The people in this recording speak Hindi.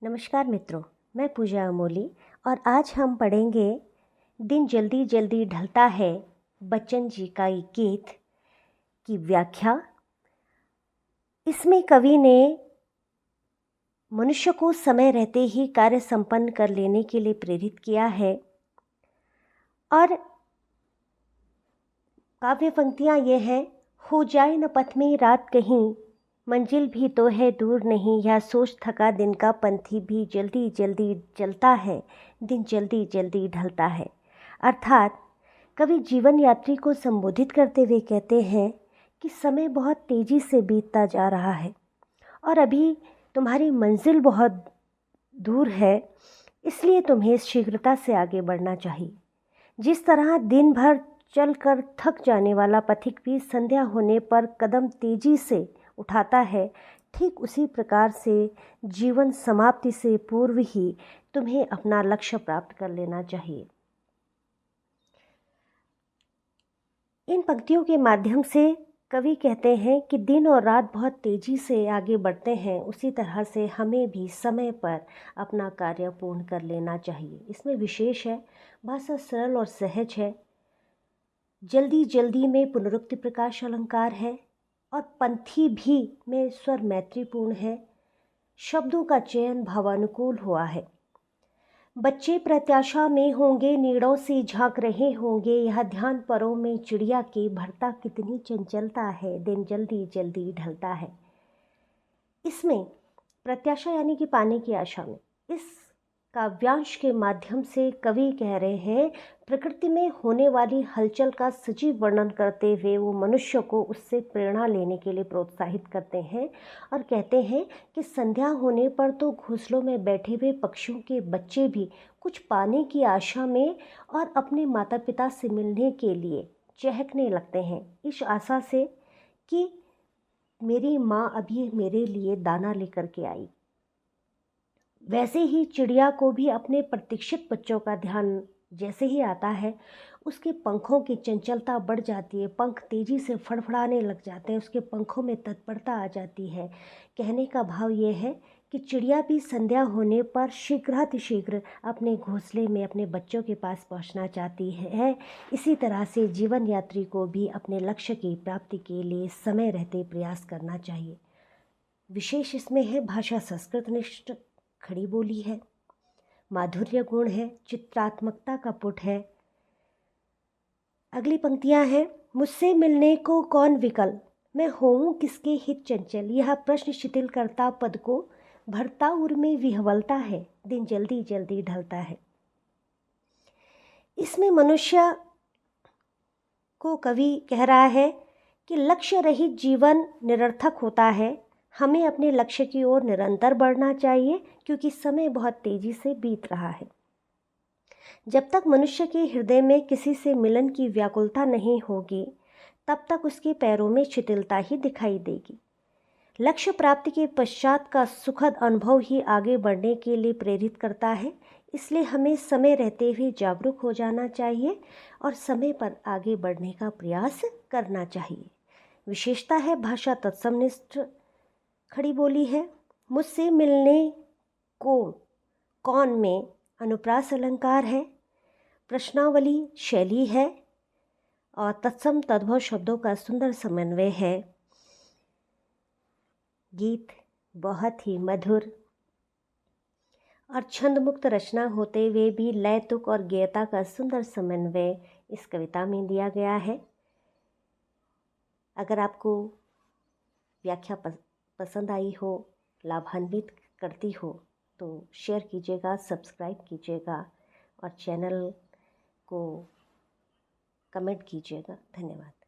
नमस्कार मित्रों, मैं पूजा अमोली और आज हम पढ़ेंगे दिन जल्दी जल्दी ढलता है बच्चन जी का ये गीत की व्याख्या। इसमें कवि ने मनुष्य को समय रहते ही कार्य संपन्न कर लेने के लिए प्रेरित किया है और काव्य पंक्तियाँ ये हैं। हो जाए न पथ में रात कहीं, मंजिल भी तो है दूर नहीं, यह सोच थका दिन का पंथी भी जल्दी जल्दी चलता है, दिन जल्दी जल्दी ढलता है। अर्थात कवि जीवन यात्री को संबोधित करते हुए कहते हैं कि समय बहुत तेज़ी से बीतता जा रहा है और अभी तुम्हारी मंजिल बहुत दूर है, इसलिए तुम्हें शीघ्रता से आगे बढ़ना चाहिए। जिस तरह दिन भर चलकर थक जाने वाला पथिक भी संध्या होने पर कदम तेजी से उठाता है, ठीक उसी प्रकार से जीवन समाप्ति से पूर्व ही तुम्हें अपना लक्ष्य प्राप्त कर लेना चाहिए। इन पंक्तियों के माध्यम से कवि कहते हैं कि दिन और रात बहुत तेज़ी से आगे बढ़ते हैं, उसी तरह से हमें भी समय पर अपना कार्य पूर्ण कर लेना चाहिए। इसमें विशेष है, भाषा सरल और सहज है, जल्दी जल्दी में पुनरुक्ति प्रकाश अलंकार है और पंथी भी में स्वर मैत्रीपूर्ण है। शब्दों का चयन भावानुकूल हुआ है। बच्चे प्रत्याशा में होंगे, नीड़ों से झांक रहे होंगे, यह ध्यान परों में चिड़िया के, भरता कितनी चंचलता है, दिन जल्दी जल्दी ढलता है। इसमें प्रत्याशा यानी कि पाने की आशा में इस काव्यांश के माध्यम से कवि कह रहे हैं, प्रकृति में होने वाली हलचल का सजीव वर्णन करते हुए वो मनुष्य को उससे प्रेरणा लेने के लिए प्रोत्साहित करते हैं और कहते हैं कि संध्या होने पर तो घोंसलों में बैठे हुए पक्षियों के बच्चे भी कुछ पाने की आशा में और अपने माता पिता से मिलने के लिए चहकने लगते हैं, इस आशा से कि मेरी माँ अभी मेरे लिए दाना लेकर के आई। वैसे ही चिड़िया को भी अपने प्रतीक्षित बच्चों का ध्यान जैसे ही आता है, उसके पंखों की चंचलता बढ़ जाती है, पंख तेज़ी से फड़फड़ाने लग जाते हैं, उसके पंखों में तत्परता आ जाती है। कहने का भाव ये है कि चिड़िया भी संध्या होने पर शीघ्रातिशीघ्र अपने घोंसले में अपने बच्चों के पास पहुंचना चाहती है। इसी तरह से जीवन यात्री को भी अपने लक्ष्य की प्राप्ति के लिए समय रहते प्रयास करना चाहिए। विशेष इसमें है, भाषा संस्कृतनिष्ठ खड़ी बोली है, माधुर्य गुण है, चित्रात्मकता का पुट है। अगली पंक्तियां हैं, मुझसे मिलने को कौन विकल, मैं होऊं किसके हित चंचल, यह प्रश्न शिथिल करता पद को, भरता उर में विह्वलता है, दिन जल्दी जल्दी ढलता है। इसमें मनुष्य को कवि कह रहा है कि लक्ष्य रहित जीवन निरर्थक होता है, हमें अपने लक्ष्य की ओर निरंतर बढ़ना चाहिए क्योंकि समय बहुत तेज़ी से बीत रहा है। जब तक मनुष्य के हृदय में किसी से मिलन की व्याकुलता नहीं होगी, तब तक उसके पैरों में शिथिलता ही दिखाई देगी। लक्ष्य प्राप्ति के पश्चात का सुखद अनुभव ही आगे बढ़ने के लिए प्रेरित करता है, इसलिए हमें समय रहते हुए जागरूक हो जाना चाहिए और समय पर आगे बढ़ने का प्रयास करना चाहिए। विशेषता है, भाषा तत्समनिष्ठ खड़ी बोली है। मुझसे मिलने को कौन में अनुप्रास अलंकार है, प्रश्नावली शैली है और तत्सम तद्भव शब्दों का सुंदर समन्वय है। गीत बहुत ही मधुर और छंद मुक्त रचना होते हुए भी लय तुक और गेयता का सुंदर समन्वय इस कविता में दिया गया है। अगर आपको व्याख्या पसंद आई हो, लाभान्वित करती हो, तो शेयर कीजिएगा, सब्सक्राइब कीजिएगा और चैनल को कमेंट कीजिएगा। धन्यवाद।